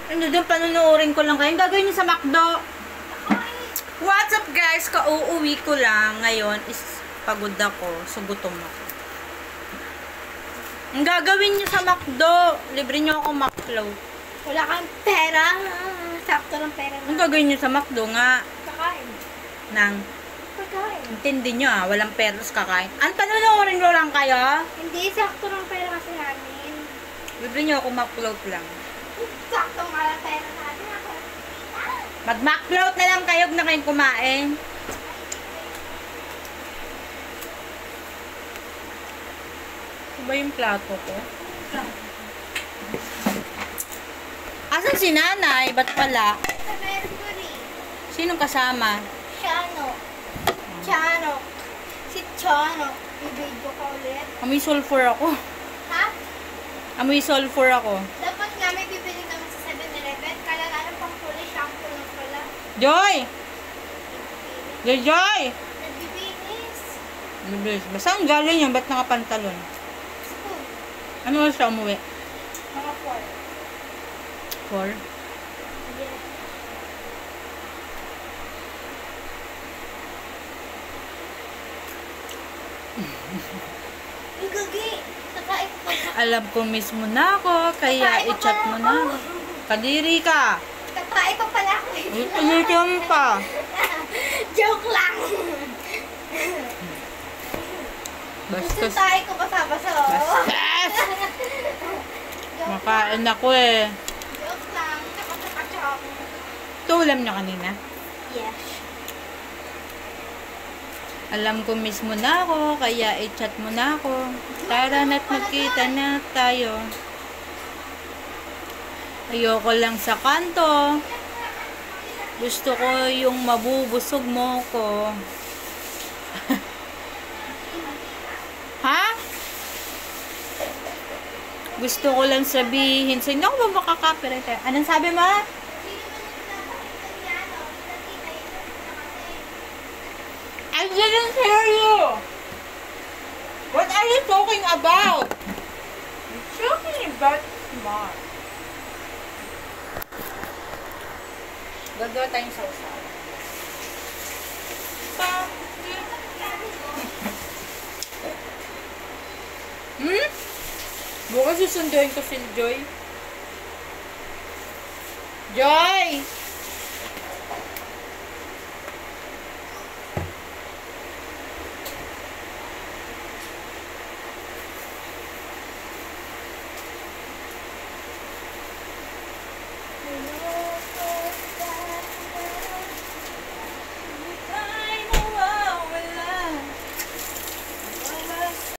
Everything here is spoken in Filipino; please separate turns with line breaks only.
Ano doon, panunuorin ko lang kayo. Yung gagawin niyo sa McDo. What's up guys? Kauuwi ko lang. Ngayon is pagod ako. So gutom ako. Ang gagawin niyo sa McDo. Libre niyo ako McFloat.
Wala kang pera. Sakto ng pera na.
Ang gagawin niyo sa McDo nga?
Kakain.
Nang
Kakain.
intindi niyo walang peros kakain. Ang panunuorin ko lang kayo.
Hindi, sakto ng pera kasi namin.
Libre niyo ako McFloat lang.
Sakto nga lang pera natin. Ako.
Mag-McFloat na lang kayo na kayong kumain. Ito ba yung plato ko? Asan si nanay? Ba't wala?
Sa Mercury.
Sinong kasama?
Chano. Chano. Si Chano. I-video ko ulit.
Amoy sulfur ako.
Ha?
Amoy sulfur ako.
Dapat nga may bibili naman sa 7-Eleven. Kala nga ng pang-kulay, shampoo lang pala.
Joy! Joy, Joy!
Nagbibinis.
Bilis. Basta ang galing yan. Ba't nakapantalon?
School.
Ano oras siya umuwi?
Mga 4.
4?
Yes. Yung gagi. Nakain ko pa.
Alam ko mismo na ako. Kaya i-chat mo na ako. Kadiri ka.
Kakain pa pala ako.
Ulitin pa.
Joke lang.
Bastos.
Tayo ko basa-basa.
Bastos! Makain ako eh.
Joke lang. Tsaka-tsaka-tsaka.
Ito ulam niya kanina.
Yes.
Alam ko mismo na ako, kaya i-chat mo na ako. Tara na't magkita na tayo. Ayoko lang sa kanto. Gusto ko yung mabubusog mo ko. Ha? Gusto ko lang sabihin. Sa'yo, hindi ako ba makaka-copyright? Anong sabi mo? I didn't hear you. What are you talking about? You're talking about smart. Gagawa tayong sausaw. Bukas susunduin ko si Joy. Joy!